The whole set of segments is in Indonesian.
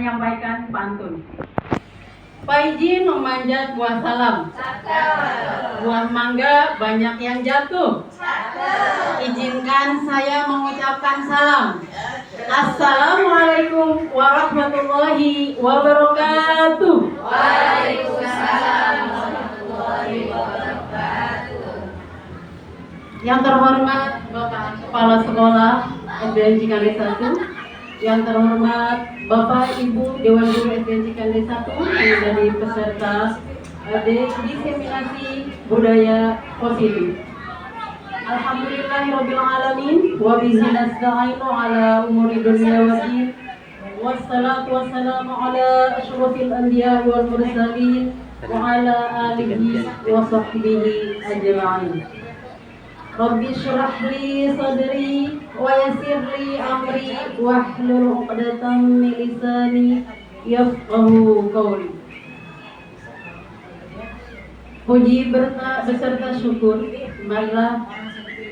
menyampaikan pantun. Pak izin memanjat buah salam. Buah mangga banyak yang jatuh. Izinkan saya mengucapkan salam. Assalamualaikum warahmatullahi wabarakatuh. Waalaikumsalam warahmatullahi wabarakatuh. Yang terhormat Bapak Kepala Sekolah SDN Cikande 1, yang terhormat Bapak Ibu Dewan Guru SDN Cikande 1 yang menjadi peserta diseminasi budaya positif. Alhamdulillahirabbil alamin wa bihi nasta'inu ala umuri dunya waddin. Wassalatu wassalamu ala asyrofil anbiya wal mursalin wa ala alihi wa sahbihi ajma'in. Rabbi syrah li sadri wa yassir li amri wahlul 'uqdatam min lisani yafqahu qawli. Puji beserta syukur marilah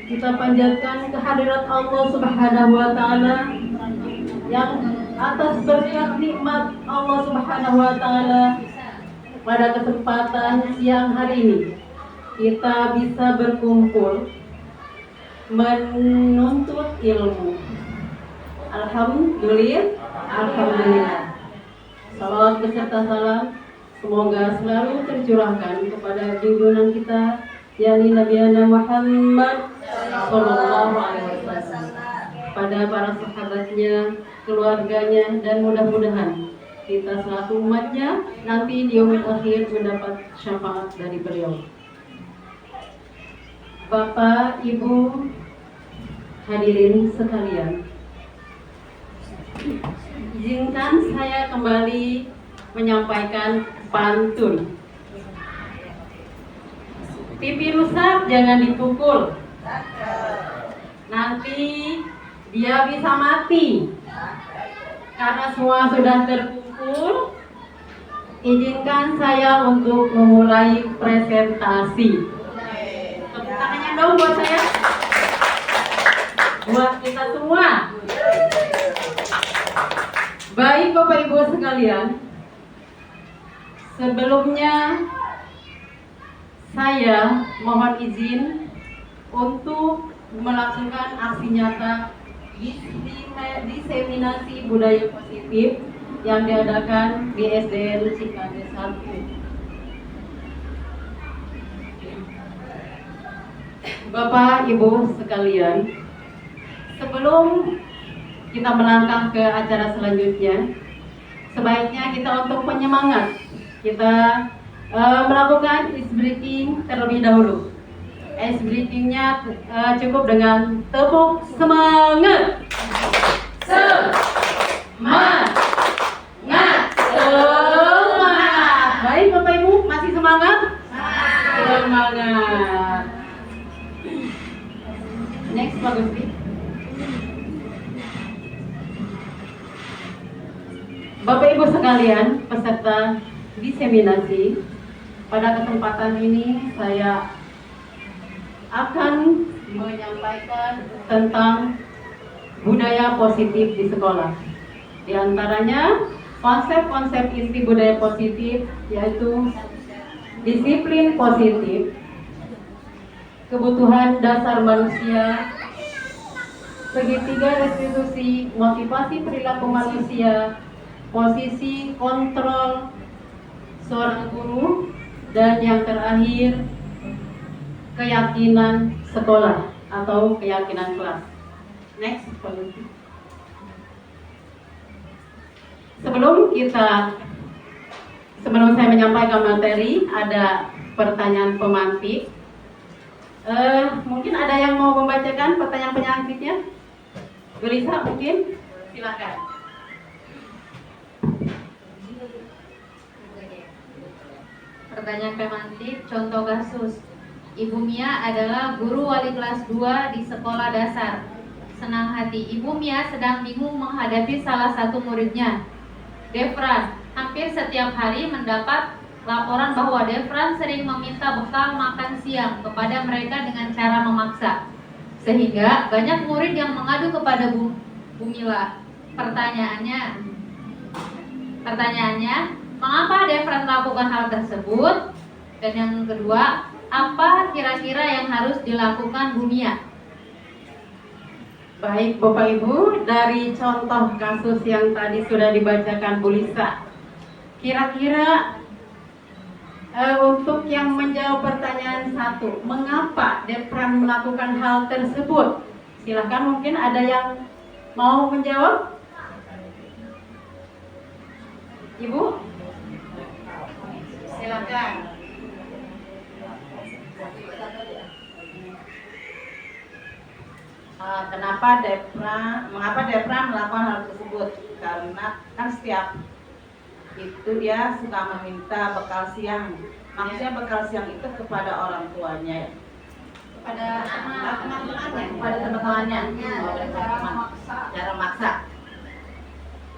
kita panjatkan kehadirat Allah Subhanahu wa taala yang atas berkat nikmat Allah Subhanahu wa taala pada kesempatan siang hari ini kita bisa berkumpul menuntut ilmu. Alhamdulillah. Salawat beserta salam semoga selalu tercurahkan kepada junjungan kita yakni Nabi Muhammad sallallahu alaihi wasallam, pada para sahabatnya, keluarganya, dan mudah-mudahan kita selaku umatnya nanti di yaumil akhir mendapat syafaat dari beliau. Bapak, Ibu, hadirin sekalian, izinkan saya kembali menyampaikan pantun. Pipi rusak jangan dipukul, nanti dia bisa mati. Karena semua sudah terkumpul, izinkan saya untuk memulai presentasi. Tepuk tangannya dong buat saya, buat kita semua. Baik Bapak Ibu sekalian, sebelumnya saya mohon izin untuk melakukan aksi nyata diseminasi budaya positif yang diadakan di SDN Cikande 1. Bapak Ibu sekalian, sebelum kita melangkah ke acara selanjutnya, sebaiknya kita untuk penyemangat kita melakukan ice breaking terlebih dahulu. Ice breakingnya cukup dengan tepuk semangat. Semangat. Baik Bapak Ibu, masih semangat? Semangat. Next Pak Gusti. Bapak Ibu sekalian, peserta diseminasi, pada kesempatan ini saya akan menyampaikan tentang budaya positif di sekolah. Di antaranya konsep-konsep inti budaya positif yaitu disiplin positif, kebutuhan dasar manusia, segitiga restitusi, motivasi perilaku manusia, posisi kontrol seorang guru, dan yang terakhir keyakinan sekolah atau keyakinan kelas. Next, sebelum saya menyampaikan materi, ada pertanyaan pemantik. Mungkin ada yang mau membacakan pertanyaan pemantiknya? Belisa mungkin, silakan. Pertanyaan pemantik, contoh kasus. Ibu Mia adalah guru wali kelas 2 di sekolah dasar. Senang hati, Ibu Mia sedang bingung menghadapi salah satu muridnya, Devran. Hampir setiap hari mendapat laporan bahwa Devran sering meminta bekal makan siang kepada mereka dengan cara memaksa. Sehingga banyak murid yang mengadu kepada Bu Mila. Pertanyaannya, Pertanyaannya, mengapa Devran melakukan hal tersebut? Dan yang kedua, apa kira-kira yang harus dilakukan Bumia? Baik Bapak Ibu, dari contoh kasus yang tadi sudah dibacakan Bu Lisa, kira-kira untuk yang menjawab pertanyaan satu, mengapa Devran melakukan hal tersebut? Silakan, mungkin ada yang mau menjawab? Ibu? Silakan. Mengapa Devran melakukan hal tersebut? Karena kan setiap itu dia suka meminta bekal siang. Maksudnya bekal siang itu kepada orang tuanya, kepada teman-temannya, cara maksa.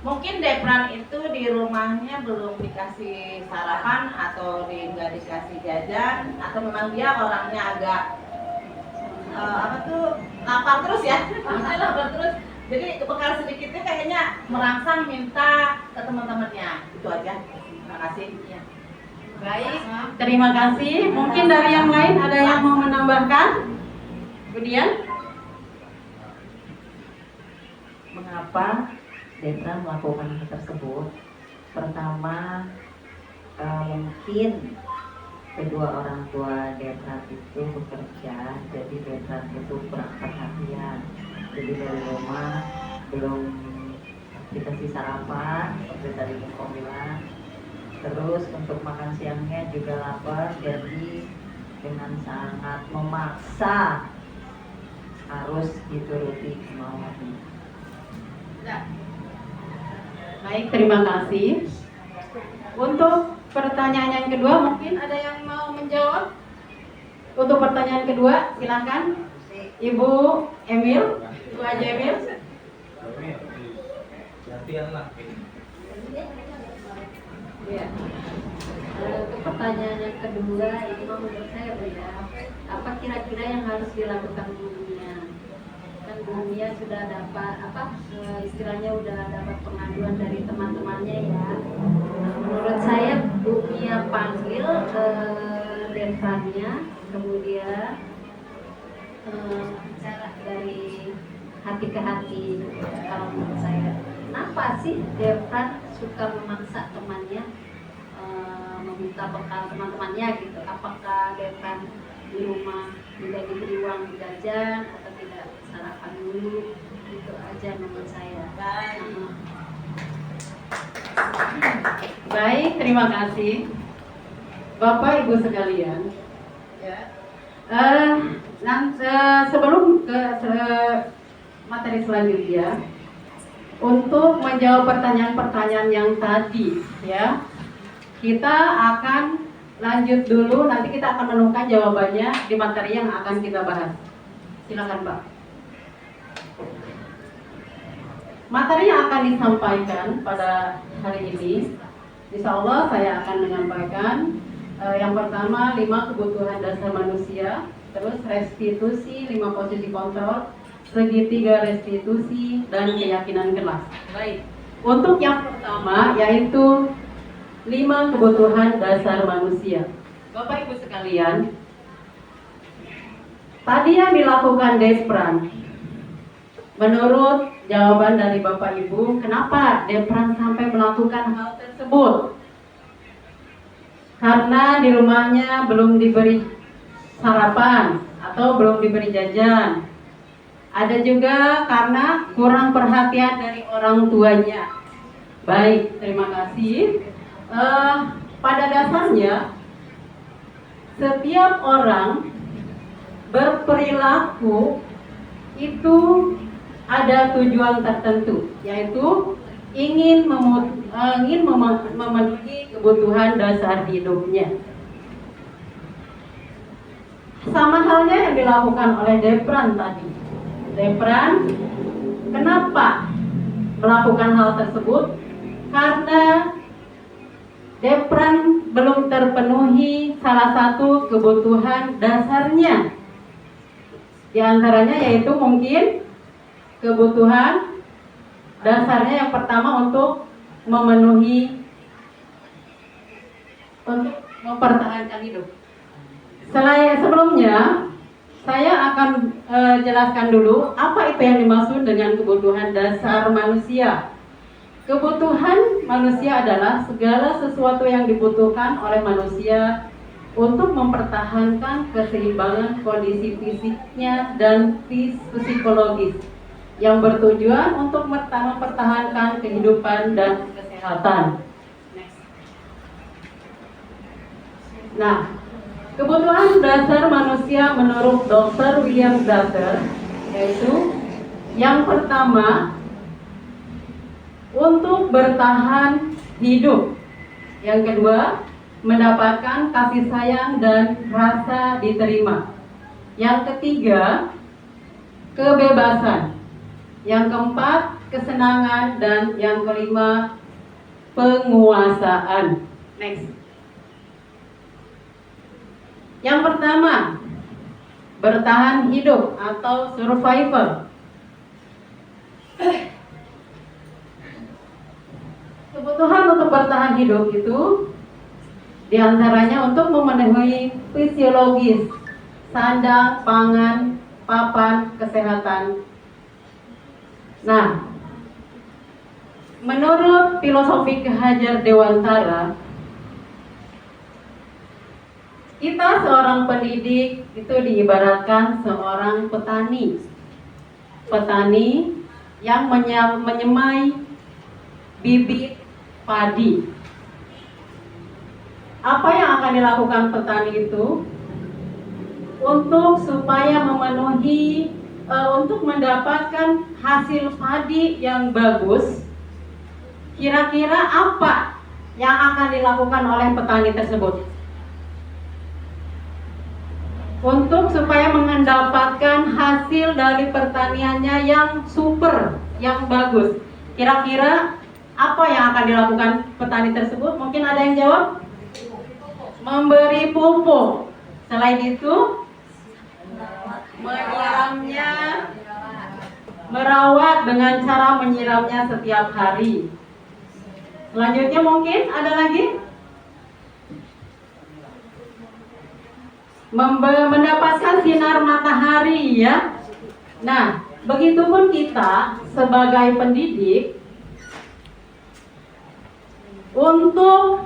Mungkin Devran itu di rumahnya belum dikasih sarapan atau nggak dikasih jajan, atau memang dia orangnya agak lapar terus ya, lapar terus. Jadi bekal sedikitnya kayaknya merangsang minta ke teman-temannya. Itu aja. Terima kasih. Ya. Baik, terima kasih. Mungkin dari yang lain ada yang mau menambahkan? Kemudian, mengapa Devran melakukan hal tersebut? Pertama, mungkin kedua orang tua Devran itu bekerja, jadi Devran itu kurang perhatian. Jadi dari rumah belum dikasih sarapan, seperti tadi Koko bilang. Terus untuk makan siangnya juga lapar, jadi dengan sangat memaksa harus dituruti kemauannya. baik, terima kasih. Untuk pertanyaan yang kedua, mungkin ada yang mau menjawab? Untuk pertanyaan kedua, silakan Ibu Emil, Ibu Haji Emil. Ya. Untuk pertanyaan yang kedua, ini menurut saya ya, apa kira-kira yang harus dilakukan Bumia? Kan Bumia sudah dapat istilahnya udah dapat pengaduan dari teman-temannya ya. Nah, menurut saya Bumia panggil Devrannya, kemudian cara dari hati ke hati. Kalau menurut saya, kenapa sih Devran suka memaksa temannya meminta bekal teman-temannya gitu? Apakah Devran di rumah tidak diberi uang jajan atau tidak sarapan dulu? Itu aja menurut saya. Baik, terima kasih Bapak Ibu sekalian. Sebelum ke materi selanjutnya, untuk menjawab pertanyaan-pertanyaan yang tadi, ya, kita akan lanjut dulu. Nanti kita akan menemukan jawabannya di materi yang akan kita bahas. Silakan, Pak. Materi yang akan disampaikan pada hari ini, insya Allah saya akan menyampaikan yang pertama 5 kebutuhan dasar manusia, terus restitusi, 5 posisi kontrol, segitiga restitusi, dan keyakinan kelas. Baik. Untuk yang pertama yaitu 5 kebutuhan dasar manusia. Bapak Ibu sekalian, tadi yang dilakukan Devran, menurut jawaban dari Bapak Ibu, kenapa Devran sampai melakukan hal tersebut? Karena di rumahnya belum diberi sarapan atau belum diberi jajan. Ada juga karena kurang perhatian dari orang tuanya. Baik, terima kasih. Pada dasarnya, setiap orang berperilaku itu ada tujuan tertentu, yaitu ingin memenuhi kebutuhan dasar hidupnya. Sama halnya yang dilakukan oleh Devran tadi. Devran kenapa melakukan hal tersebut? Karena Devran belum terpenuhi salah satu kebutuhan dasarnya. Di antaranya yaitu mungkin kebutuhan dasarnya yang pertama untuk memenuhi untuk mempertahankan hidup. Sebelumnya saya akan jelaskan dulu apa itu yang dimaksud dengan kebutuhan dasar manusia. Kebutuhan manusia adalah segala sesuatu yang dibutuhkan oleh manusia untuk mempertahankan keseimbangan kondisi fisiknya dan psikologis yang bertujuan untuk mempertahankan kehidupan dan kesehatan. Nah, kebutuhan dasar manusia menurut Dr. William Glasser yaitu yang pertama untuk bertahan hidup, yang kedua mendapatkan kasih sayang dan rasa diterima, yang ketiga kebebasan, yang keempat kesenangan, dan yang kelima penguasaan. Next. Yang pertama, bertahan hidup atau survival. Kebutuhan untuk bertahan hidup itu diantaranya untuk memenuhi fisiologis, sandang, pangan, papan, kesehatan. Nah, menurut filosofi Ki Hajar Dewantara, kita seorang pendidik itu diibaratkan seorang petani. Petani yang menyemai bibit padi. Apa yang akan dilakukan petani itu untuk supaya memenuhi untuk mendapatkan hasil padi yang bagus? Kira-kira apa yang akan dilakukan oleh petani tersebut? Untuk supaya mendapatkan hasil dari pertaniannya yang super, yang bagus, kira-kira apa yang akan dilakukan petani tersebut? Mungkin ada yang jawab? Memberi pupuk. Selain itu, menyiramnya, merawat dengan cara menyiramnya setiap hari. Selanjutnya mungkin ada lagi? Mendapatkan sinar matahari, ya. Nah, begitupun kita sebagai pendidik untuk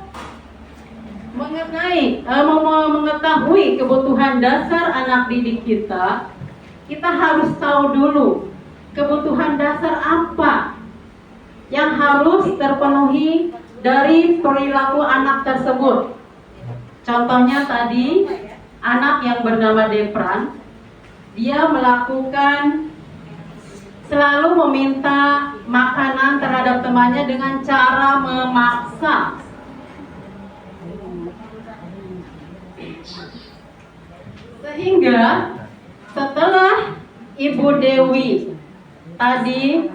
mengetahui kebutuhan dasar anak didik kita, kita harus tahu dulu kebutuhan dasar apa yang harus terpenuhi dari perilaku anak tersebut. Contohnya tadi, anak yang bernama Depran, dia melakukan selalu meminta makanan terhadap temannya dengan cara memaksa. Sehingga setelah Ibu Dewi tadi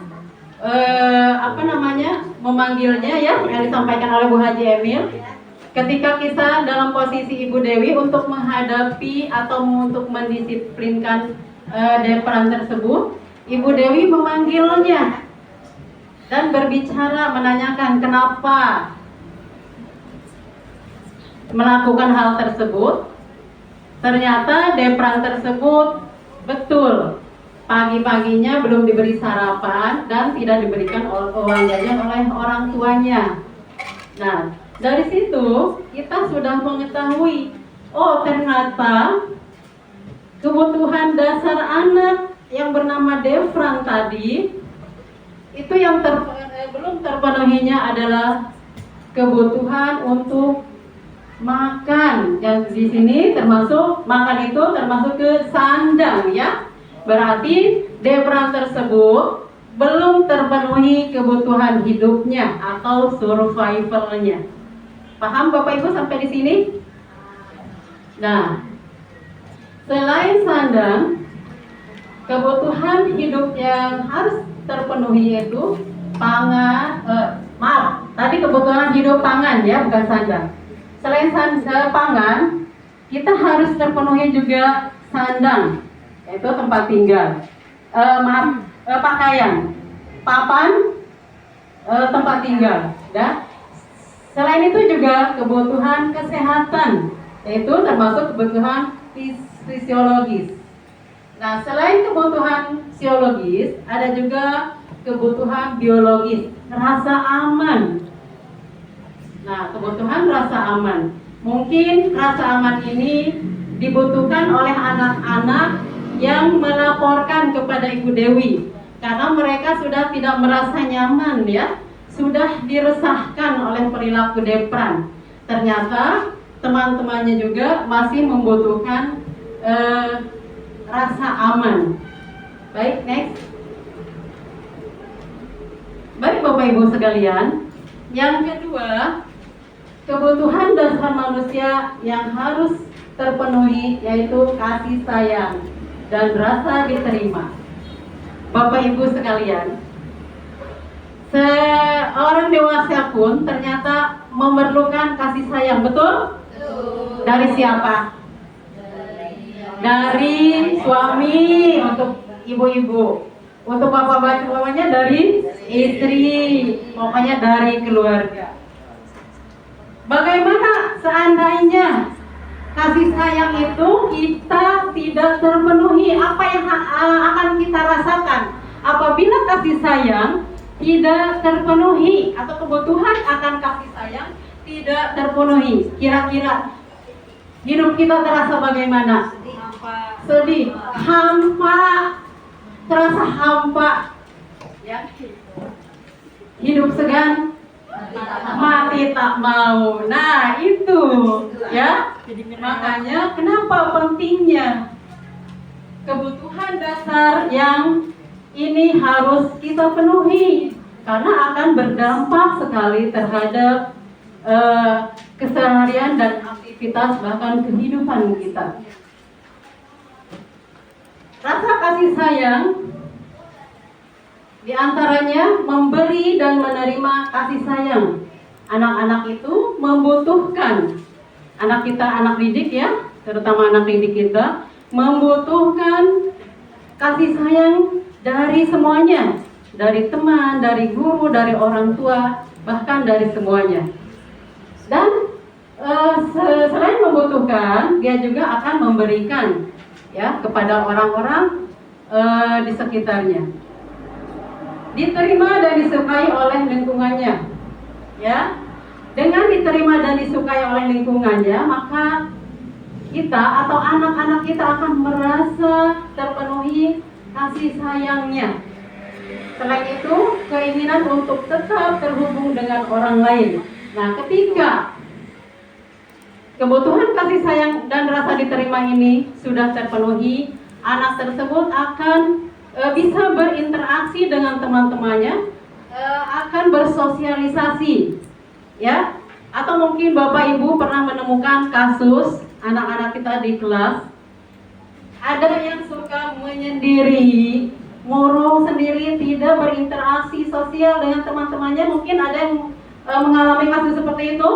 memanggilnya, ya, yang disampaikan oleh Bu Haji Emil, ketika kita dalam posisi Ibu Dewi untuk menghadapi atau untuk mendisiplinkan Depran tersebut, Ibu Dewi memanggilnya dan berbicara, menanyakan kenapa melakukan hal tersebut. Ternyata Depran tersebut betul pagi-paginya belum diberi sarapan dan tidak diberikan uang jajan oleh orang tuanya. Nah, dari situ kita sudah mengetahui, oh ternyata kebutuhan dasar anak yang bernama Depran tadi itu yang belum terpenuhinya adalah kebutuhan untuk makan. Dan di sini termasuk makan itu termasuk ke sandang, ya. Berarti Depran tersebut belum terpenuhi kebutuhan hidupnya atau survivalnya. Paham Bapak Ibu sampai di sini? Nah, selain sandang, kebutuhan hidup yang harus terpenuhi itu tadi kebutuhan hidup pangan, ya, bukan sandang. Selain pangan, kita harus terpenuhi juga sandang, yaitu tempat tinggal. Pakaian, papan, tempat tinggal. Dan selain itu juga kebutuhan kesehatan, yaitu termasuk kebutuhan fisiologis. Nah, selain kebutuhan fisiologis, ada juga kebutuhan biologis, rasa aman. Nah, kebutuhan rasa aman. Mungkin rasa aman ini dibutuhkan oleh anak-anak yang melaporkan kepada Ibu Dewi karena mereka sudah tidak merasa nyaman ya, sudah diresahkan oleh perilaku Depran. Ternyata teman-temannya juga masih membutuhkan rasa aman. Baik, next. Baik Bapak Ibu sekalian, yang kedua, kebutuhan dasar manusia yang harus terpenuhi yaitu kasih sayang dan rasa diterima. Bapak Ibu sekalian, seorang dewasa pun ternyata memerlukan kasih sayang, betul? Dari siapa? Dari suami untuk ibu-ibu, untuk bapak-bapaknya dari istri, pokoknya dari keluarga. Bagaimana seandainya kasih sayang itu kita tidak terpenuhi? Apa yang akan kita rasakan apabila kasih sayang tidak terpenuhi atau kebutuhan akan kasih sayang tidak terpenuhi? Kira-kira hidup kita terasa bagaimana? Sedih, hampa, terasa hampa, ya. Hidup segan, mati tak mau. Nah itu, ya. Makanya kenapa pentingnya kebutuhan dasar yang ini harus kita penuhi, karena akan berdampak sekali terhadap keseharian dan aktivitas bahkan kehidupan kita. Rasa kasih sayang diantaranya memberi dan menerima kasih sayang. Anak-anak itu membutuhkan, anak kita, anak didik ya, terutama anak didik kita membutuhkan kasih sayang dari semuanya, dari teman, dari guru, dari orang tua, bahkan dari semuanya. Dan selain membutuhkan, dia juga akan memberikan ya kepada orang-orang di sekitarnya. Diterima dan disukai oleh lingkungannya, ya. Dengan diterima dan disukai oleh lingkungannya, maka kita atau anak-anak kita akan merasa terpenuhi kasih sayangnya. Selain itu, keinginan untuk tetap terhubung dengan orang lain. Nah, ketika kebutuhan kasih sayang dan rasa diterima ini sudah terpenuhi, anak tersebut akan bisa berinteraksi dengan teman-temannya, akan bersosialisasi, ya. Atau mungkin Bapak Ibu pernah menemukan kasus anak-anak kita di kelas, ada yang suka menyendiri, murung sendiri, tidak berinteraksi sosial dengan teman-temannya. Mungkin ada yang mengalami kasus seperti itu?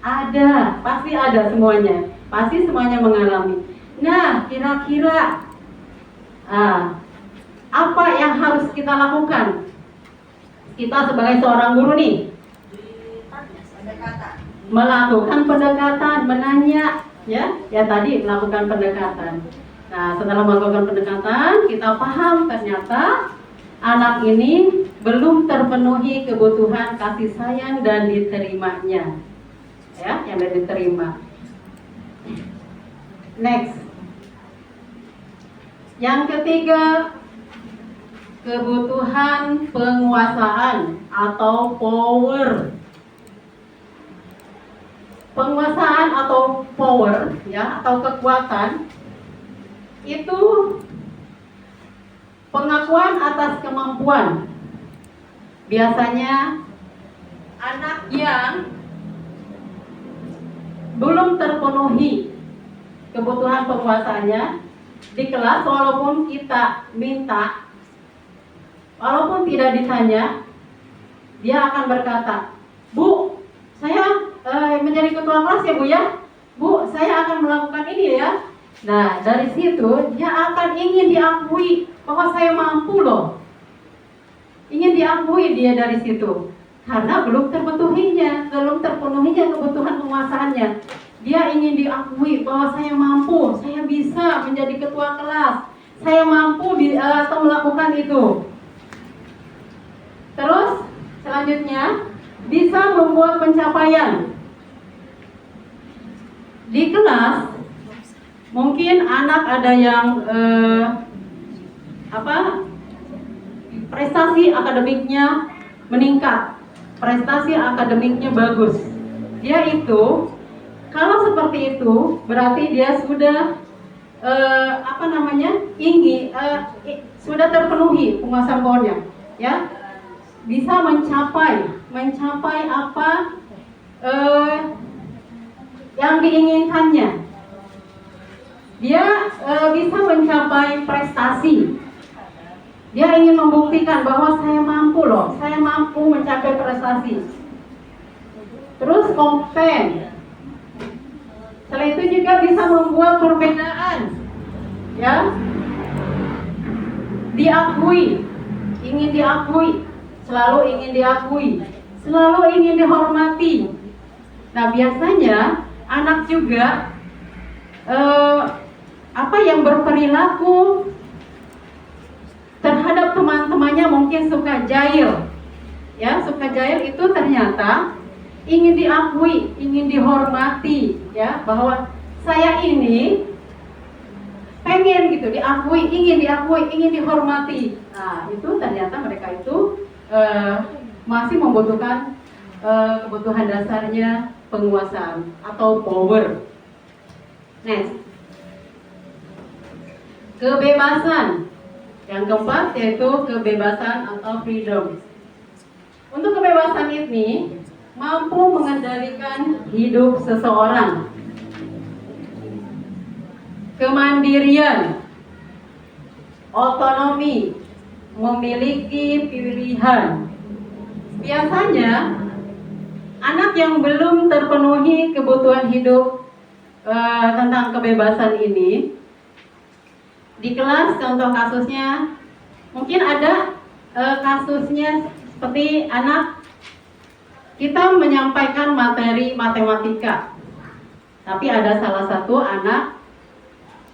Ada, pasti ada semuanya. Pasti semuanya mengalami. Nah, kira-kira apa yang harus kita lakukan? Kita sebagai seorang guru nih, melakukan pendekatan, menanya, ya tadi melakukan pendekatan. Nah, setelah melakukan pendekatan, kita paham ternyata anak ini belum terpenuhi kebutuhan kasih sayang dan diterimanya, ya, yang diterima. Next, yang ketiga, kebutuhan penguasaan atau power. Penguasaan atau power, ya, atau kekuatan itu pengakuan atas kemampuan. Biasanya anak yang belum terpenuhi kebutuhan penguasaannya di kelas, walaupun kita minta, walaupun tidak ditanya, dia akan berkata, "Bu, saya menjadi ketua kelas ya Bu ya. Bu, saya akan melakukan ini ya." Nah, dari situ dia akan ingin diakui bahwa saya mampu loh. Ingin diakui dia dari situ. Karena belum terpenuhinya kebutuhan penguasaannya. Dia ingin diakui bahwa saya mampu, saya bisa menjadi ketua kelas, saya mampu atau melakukan itu. Terus selanjutnya bisa membuat pencapaian. Di kelas mungkin anak ada yang prestasi akademiknya meningkat, prestasi akademiknya bagus. Dia itu, kalau seperti itu, berarti dia sudah sudah terpenuhi penguasaan pohonnya, ya, bisa mencapai apa yang diinginkannya. Dia bisa mencapai prestasi. Dia ingin membuktikan bahwa saya mampu loh, saya mampu mencapai prestasi. Terus kompeten. Setelah itu juga bisa membuat perbedaan, ya, diakui, ingin diakui, selalu ingin diakui, selalu ingin dihormati. Nah, biasanya anak juga yang berperilaku terhadap teman-temannya mungkin suka jahil, ya, suka jahil itu ternyata ingin diakui, ingin dihormati, ya, bahwa saya ini pengen gitu diakui, ingin dihormati. Nah, itu ternyata mereka itu masih membutuhkan kebutuhan dasarnya penguasaan atau power. Next, kebebasan. Yang keempat yaitu kebebasan atau freedom. Untuk kebebasan ini mampu mengendalikan hidup seseorang. Kemandirian, otonomi, memiliki pilihan. Biasanya anak yang belum terpenuhi kebutuhan hidup tentang kebebasan ini, di kelas contoh kasusnya mungkin ada kasusnya seperti anak kita menyampaikan materi matematika, tapi ada salah satu anak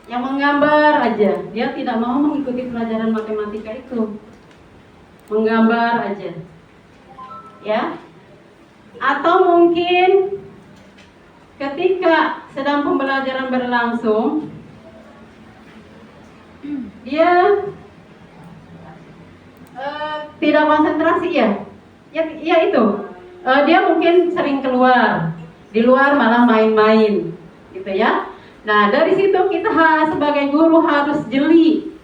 yang menggambar aja, dia tidak mau mengikuti pelajaran matematika itu, menggambar aja, ya. Atau mungkin ketika sedang pembelajaran berlangsung, dia tidak konsentrasi, ya itu. Dia mungkin sering keluar, di luar malah main-main, gitu ya. Nah, dari situ kita sebagai guru harus jeli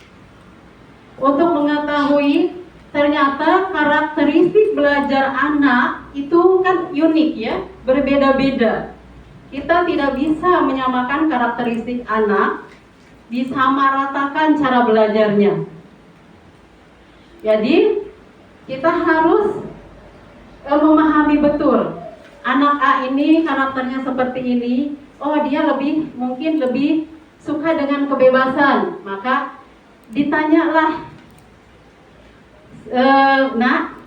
untuk mengetahui ternyata karakteristik belajar anak itu kan unik, ya, berbeda-beda. Kita tidak bisa menyamakan karakteristik anak, disamaratakan cara belajarnya. Jadi kita harus memahami betul anak A ini karakternya seperti ini. Oh, dia mungkin lebih suka dengan kebebasan. Maka ditanyalah, nak,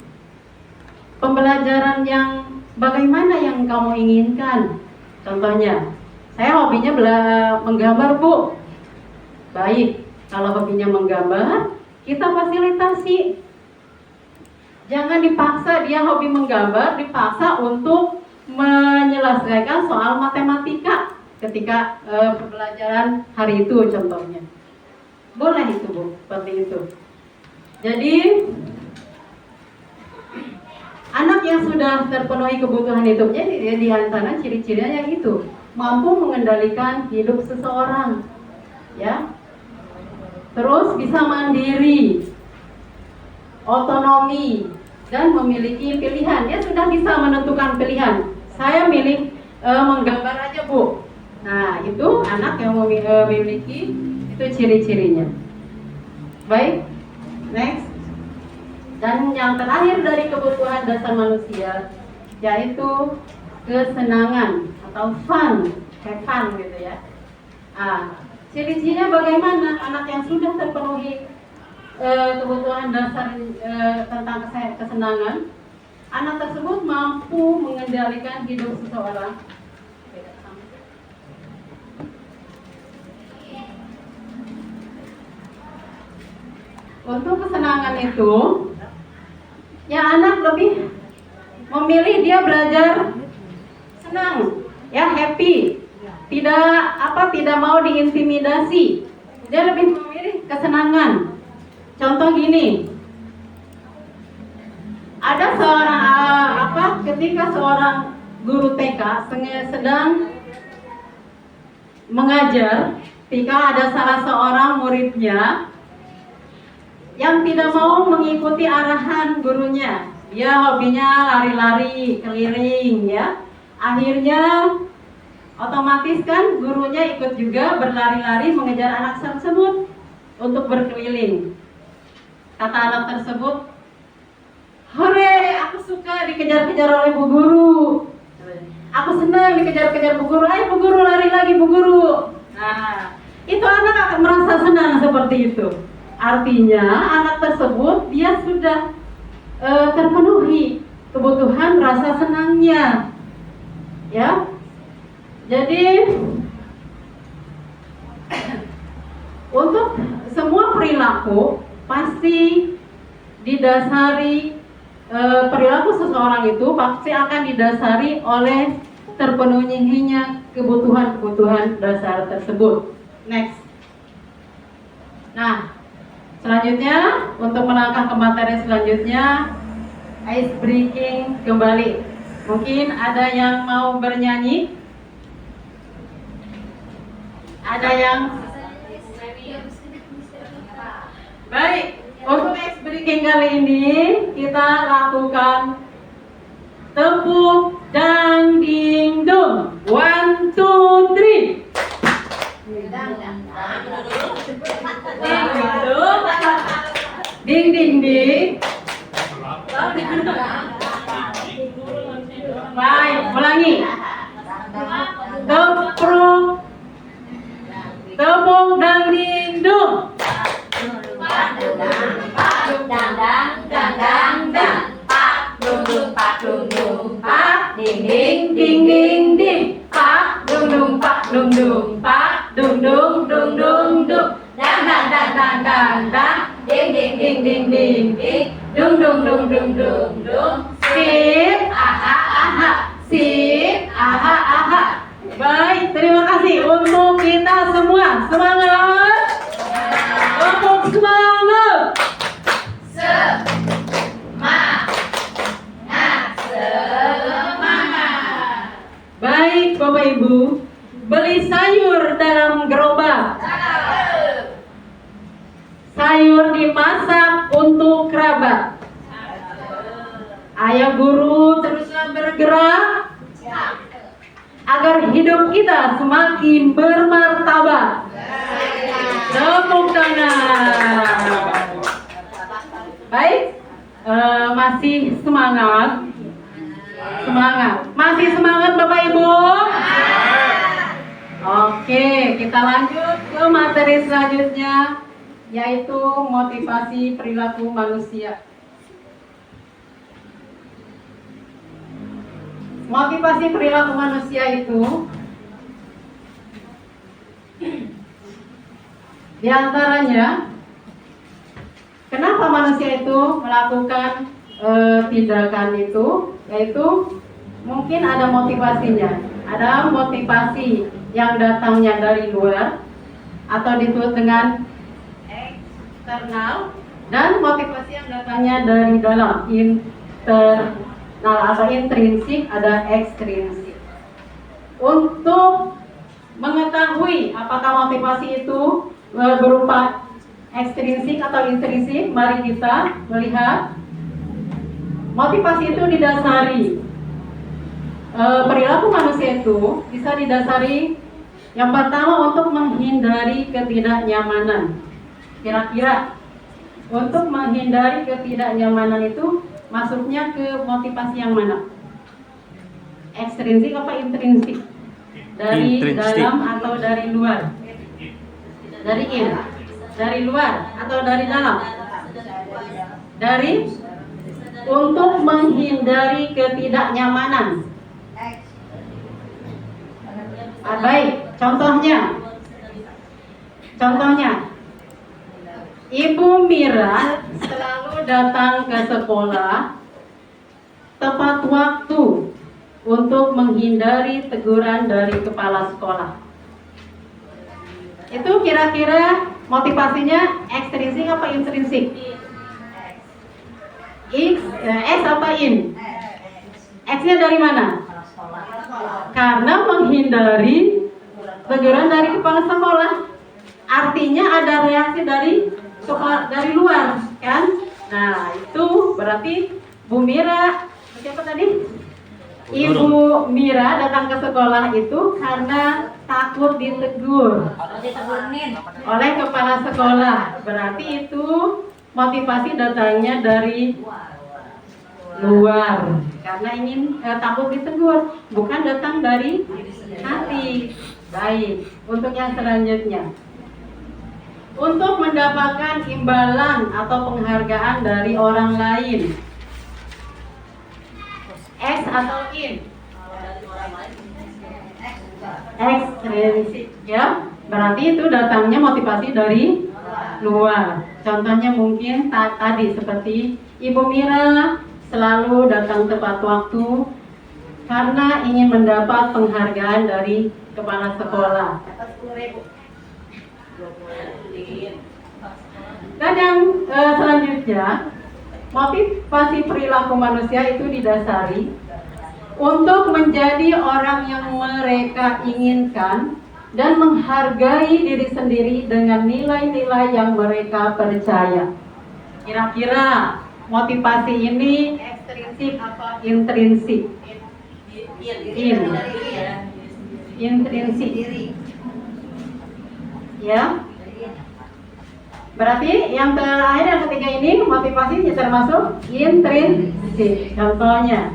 pembelajaran yang bagaimana yang kamu inginkan? Contohnya, saya hobinya menggambar, Bu. Baik, kalau hobinya menggambar, kita fasilitasi. Jangan dipaksa dia hobi menggambar, dipaksa untuk menyelesaikan soal matematika ketika pembelajaran hari itu contohnya. Boleh itu, Bu, seperti itu. Jadi anak yang sudah terpenuhi kebutuhan hidupnya, di antara ciri-cirinya itu mampu mengendalikan hidup seseorang, ya. Terus bisa mandiri, otonomi, dan memiliki pilihan. Dia sudah bisa menentukan pilihan. Saya milih menggambar aja, Bu. Nah, itu anak yang memiliki itu ciri-cirinya. Baik, next. Dan yang terakhir dari kebutuhan dasar manusia yaitu kesenangan atau fun, have fun gitu ya. Ciri-cirinya bagaimana anak yang sudah terpenuhi kebutuhan dasar tentang kesenangan? anak tersebut mampu mengendalikan hidup seseorang. Untuk kesenangan itu, ya anak lebih memilih dia belajar senang, ya happy, tidak mau diintimidasi. Dia lebih memilih kesenangan. Contoh gini, ada seorang ketika seorang guru TK sedang mengajar, ketika ada salah seorang muridnya yang tidak mau mengikuti arahan gurunya. Dia hobinya lari-lari, keliling ya. Akhirnya otomatis kan gurunya ikut juga berlari-lari mengejar anak tersebut untuk berkeliling. Kata anak tersebut, "Hore, aku suka dikejar-kejar oleh bu guru. Aku senang dikejar-kejar bu guru. Ayo bu guru, lari lagi bu guru." Nah, itu anak akan merasa senang seperti itu. Artinya anak tersebut dia sudah terpenuhi kebutuhan rasa senangnya, ya. Jadi untuk semua perilaku pasti didasari perilaku seseorang itu pasti akan didasari oleh terpenuhinya kebutuhan dasar tersebut. Next. Nah, selanjutnya untuk melangkah ke materi selanjutnya, ice breaking kembali. Mungkin ada yang mau bernyanyi? Ada yang? Baik, untuk ice breaking kali ini kita lakukan tepuk dang ding dong. 1, 2, 3. Ding ding ding. Baik, ulangi. Tepuk dang ding dong. Ding ding ding ding ding. Pak dung dung pak dung dung pak dung dung dung dung dung. Dang dang dang dang dang dang. Ding ding ding ding ding ding. Dung dung dung dung dung dung. Sip, aha aha. Sip, aha aha. Baik, terima kasih untuk kita semua. Semangat. Untuk semangat. Baik Bapak Ibu, beli sayur dalam gerobak. Sayur dimasak untuk kerabat. Ayah guru teruslah bergerak agar hidup kita semakin bermartabat. Tepuk tangan. Baik, masih semangat. Masih semangat Bapak Ibu? Oke, kita lanjut ke materi selanjutnya, yaitu motivasi perilaku manusia. Motivasi perilaku manusia itu diantaranya, kenapa manusia itu melakukan tindakan itu, yaitu mungkin ada motivasinya. Ada motivasi yang datangnya dari luar atau disebut dengan eksternal, dan motivasi yang datangnya dari dalam, internal atau intrinsik, ada ekstrinsik. Untuk mengetahui apakah motivasi itu berupa ekstrinsik atau intrinsik, mari kita melihat. Motivasi itu didasari, perilaku manusia itu bisa didasari yang pertama untuk menghindari ketidaknyamanan. Kira-kira untuk menghindari ketidaknyamanan itu masuknya ke motivasi yang mana? Ekstrinsik apa intrinsik? Dari dalam atau dari luar? Dari luar atau dari dalam? Dari untuk menghindari ketidaknyamanan. Baik, contohnya, Ibu Mira selalu datang ke sekolah tepat waktu untuk menghindari teguran dari kepala sekolah. Itu kira-kira motivasinya ekstrinsik apa intrinsik? X apa in? X-nya dari mana? Karena menghindari teguran dari kepala sekolah. Artinya ada reaksi dari luar, kan? Nah, itu berarti Bu Mira, siapa tadi? Ibu Mira datang ke sekolah itu karena takut ditegur oleh kepala sekolah. Berarti itu motivasi datangnya dari luar karena ingin takut ditegur, bukan datang dari hati. Baik, untuk yang selanjutnya, untuk mendapatkan imbalan atau penghargaan dari orang lain, X atau in? Ekstrinsik, ya. Berarti itu datangnya motivasi dari luar. Contohnya mungkin tadi seperti Ibu Mira selalu datang tepat waktu karena ingin mendapat penghargaan dari kepala sekolah. Dan yang selanjutnya, motivasi perilaku manusia itu didasari untuk menjadi orang yang mereka inginkan dan menghargai diri sendiri dengan nilai-nilai yang mereka percaya. Kira-kira motivasi ini ekstrinsik atau intrinsik? Intrinsik. Ya. Berarti yang terakhir, yang ketiga ini motivasinya termasuk intrinsik. Contohnya,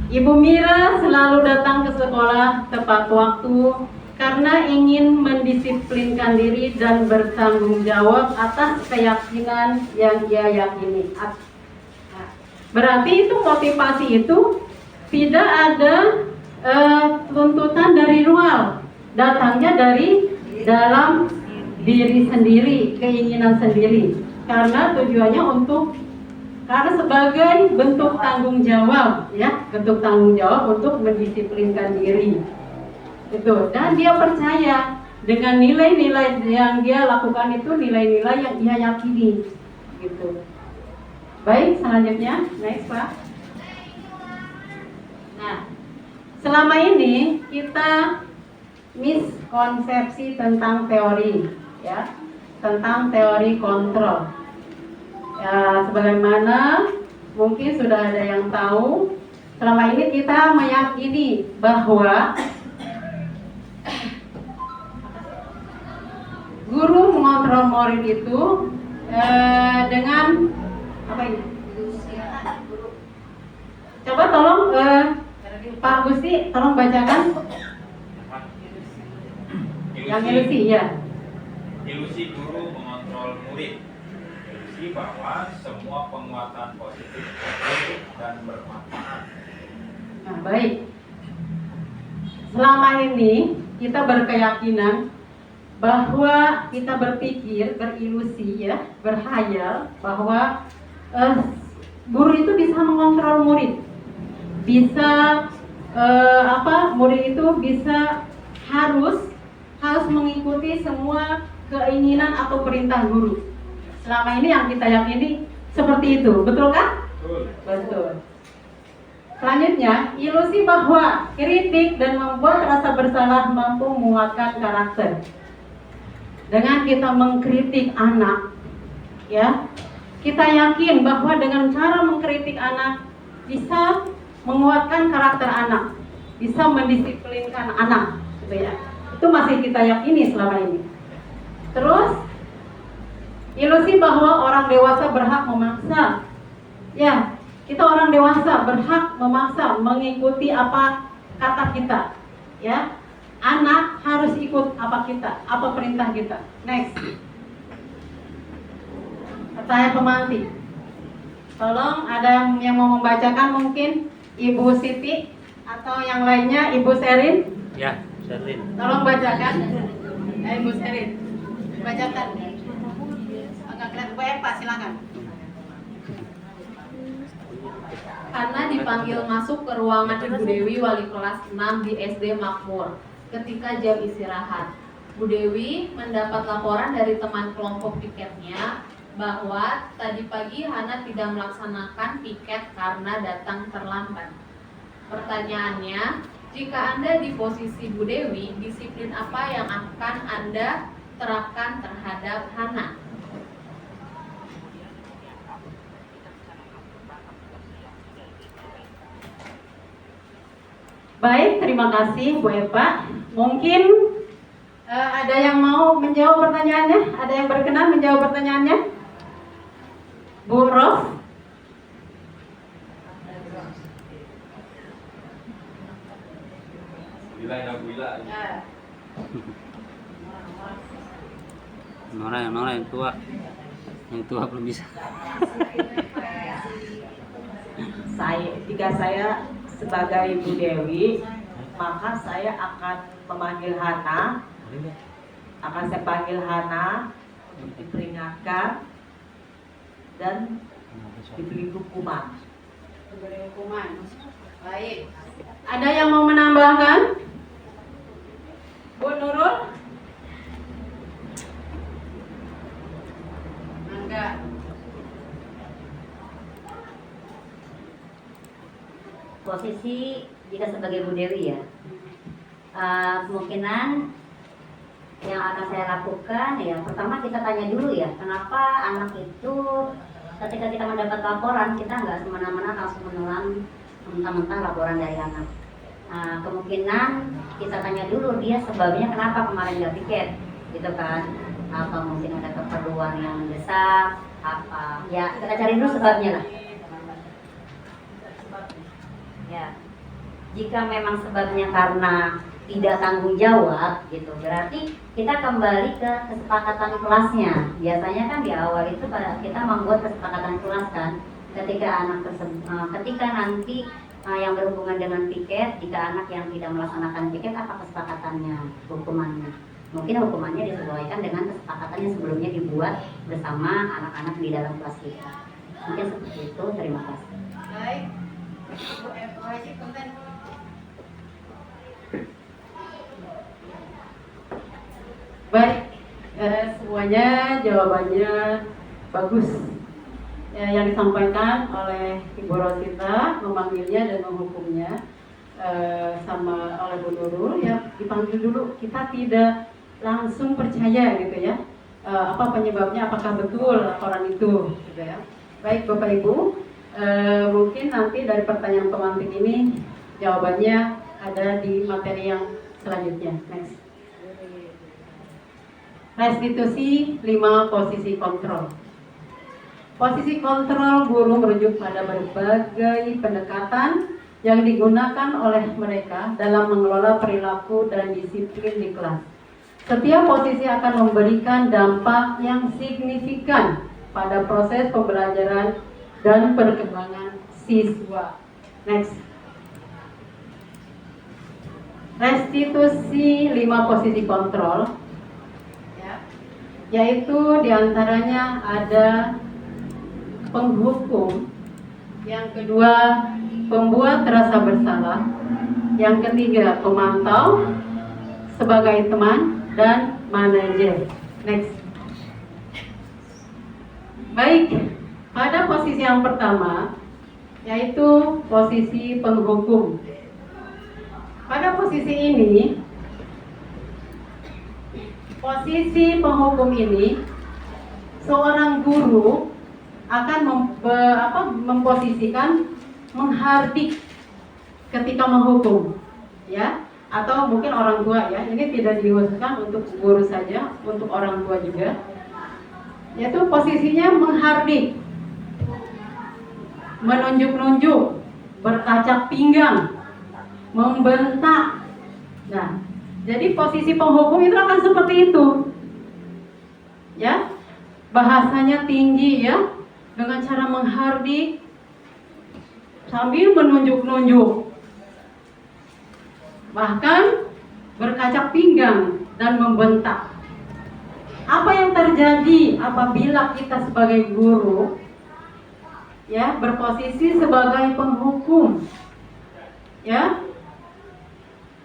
Ibu Mira selalu datang ke sekolah tepat waktu karena ingin mendisiplinkan diri dan bertanggung jawab atas keyakinan yang ia yakini. Berarti itu motivasi itu tidak ada tuntutan dari luar, datangnya dari dalam diri sendiri, keinginan sendiri, karena tujuannya karena sebagai bentuk tanggung jawab, ya, bentuk tanggung jawab untuk mendisiplinkan diri. Itu, dan dia percaya dengan nilai-nilai yang dia lakukan itu nilai-nilai yang dia yakini, gitu. Baik, selanjutnya, next Pak. Nah, selama ini kita miskonsepsi tentang teori, ya, tentang teori kontrol. Ya, sebagaimana mungkin sudah ada yang tahu, selama ini kita meyakini bahwa guru mengontrol murid itu dengan apa ini? Coba tolong Pak Gusti, tolong bacakan. Yang ilusi, ya. Ilusi guru mengontrol murid. Ilusi bahwa semua penguatan positif dan bermanfaat. Nah, baik. Selama ini kita berkeyakinan bahwa kita berpikir, berilusi, ya, berhayal bahwa guru itu bisa mengontrol murid, bisa murid itu bisa harus mengikuti semua keinginan atau perintah guru. Selama ini yang kita yakini seperti itu, betul kan? Betul. Selanjutnya, ilusi bahwa kritik dan membuat rasa bersalah mampu menguatkan karakter. Dengan kita mengkritik anak, ya, kita yakin bahwa dengan cara mengkritik anak bisa menguatkan karakter anak, bisa mendisiplinkan anak, gitu ya. Itu masih kita yakini selama ini. Terus, ilusi bahwa orang dewasa berhak memaksa. Ya, kita orang dewasa berhak memaksa mengikuti apa kata kita, ya. Anak harus ikut apa perintah kita. Next. Pertanyaan pemantik. Tolong ada yang mau membacakan, mungkin Ibu Siti atau yang lainnya, Ibu Serin. Ya, Sherlyn. Tolong bacakan. Ibu Serin, bacakan. Agak kelihatan Bu Eva, silakan. Karena dipanggil masuk ke ruangan Ibu Dewi wali kelas 6 di SD Makmur ketika jam istirahat. Bu Dewi mendapat laporan dari teman kelompok piketnya bahwa tadi pagi Hana tidak melaksanakan piket karena datang terlambat. Pertanyaannya, jika Anda di posisi Bu Dewi, disiplin apa yang akan Anda terapkan terhadap Hana? Baik, terima kasih Bu Eva. Mungkin ada yang mau menjawab pertanyaannya? Ada yang berkenan menjawab pertanyaannya? Bu Ros? Bila ya bila. Nora yang tua. Yang tua belum bisa. Jika saya sebagai Ibu Dewi, maka saya akan memanggil Hana. Akan saya panggil Hana, diperingatkan dan diberi hukuman. Diberi hukuman. Baik. Ada yang mau menambahkan? Bu Nurul? Enggak. Posisi jika sebagai Bu Dewi ya, kemungkinan yang akan saya lakukan ya, pertama kita tanya dulu ya, kenapa anak itu ketika kita mendapat laporan kita nggak semena-mena langsung menelan mentah-mentah laporan dari anak. Kemungkinan kita tanya dulu dia sebabnya kenapa kemarin nggak piket, gitu kan? Apa mungkin ada keperluan yang mendesak? Apa? Ya kita cari dulu sebabnya lah. Ya, jika memang sebabnya karena tidak tanggung jawab gitu, berarti kita kembali ke kesepakatan kelasnya. Biasanya kan di awal itu kita membuat kesepakatan kelas kan, ketika nanti yang berhubungan dengan piket, jika anak yang tidak melaksanakan piket, apa kesepakatannya, hukumannya. Mungkin hukumannya disesuaikan dengan kesepakatan yang sebelumnya dibuat bersama anak-anak di dalam kelas kita. Mungkin seperti itu. Terima kasih. Baik. Bu Eva, konten. Baik, semuanya jawabannya bagus. Yang disampaikan oleh Ibu Rosita, memanggilnya dan menghukumnya, sama oleh Bu Nurul, ya dipanggil dulu. Kita tidak langsung percaya gitu ya, apa penyebabnya, apakah betul laporan itu, gitu ya. Baik Bapak Ibu, mungkin nanti dari pertanyaan pemantik ini jawabannya ada di materi yang selanjutnya. Next. Restitusi 5 posisi kontrol. Posisi kontrol guru merujuk pada berbagai pendekatan yang digunakan oleh mereka dalam mengelola perilaku dan disiplin di kelas. Setiap posisi akan memberikan dampak yang signifikan pada proses pembelajaran dan perkembangan siswa. Next. Restitusi 5 posisi kontrol, yaitu diantaranya ada penghukum, yang kedua pembuat rasa bersalah, yang ketiga pemantau sebagai teman, dan manajer. Next. Baik, pada posisi yang pertama yaitu posisi penghukum. Pada posisi ini, posisi penghukum ini, seorang guru akan memposisikan menghardik ketika menghukum, ya, atau mungkin orang tua ya. Ini tidak dikhususkan untuk guru saja, untuk orang tua juga. Yaitu posisinya menghardik, menunjuk-nunjuk, berkacak pinggang, membentak. Nah, jadi posisi penghukum itu akan seperti itu, ya, bahasanya tinggi ya, dengan cara menghardik sambil menunjuk-nunjuk, bahkan berkacak pinggang dan membentak. Apa yang terjadi apabila kita sebagai guru ya berposisi sebagai penghukum? Ya,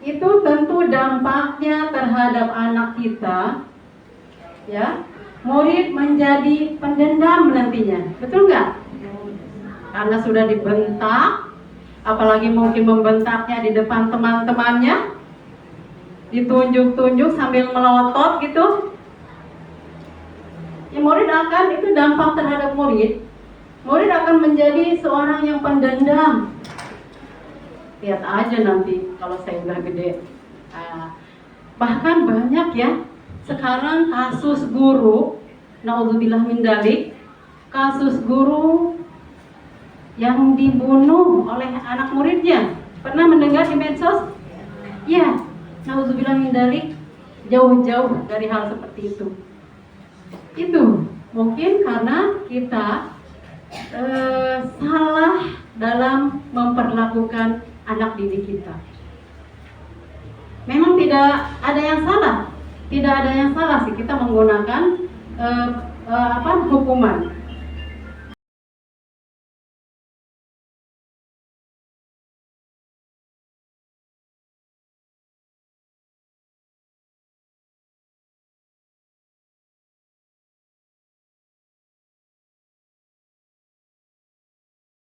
itu tentu dampaknya terhadap anak kita, ya, murid menjadi pendendam nantinya, betul nggak? Karena sudah dibentak, apalagi mungkin membentaknya di depan teman-temannya, ditunjuk-tunjuk sambil melotot gitu. Ya, murid akan, itu dampak terhadap murid. Murid akan menjadi seorang yang pendendam. Lihat aja nanti kalau saya udah gede. Bahkan banyak ya sekarang kasus guru, naudzubillah min dzalik, kasus guru yang dibunuh oleh anak muridnya. Pernah mendengar di medsos? Ya, naudzubillah min dzalik, jauh-jauh dari hal seperti itu. Itu mungkin karena kita salah dalam memperlakukan anak didik kita. Memang tidak ada yang salah, tidak ada yang salah sih kita menggunakan hukuman.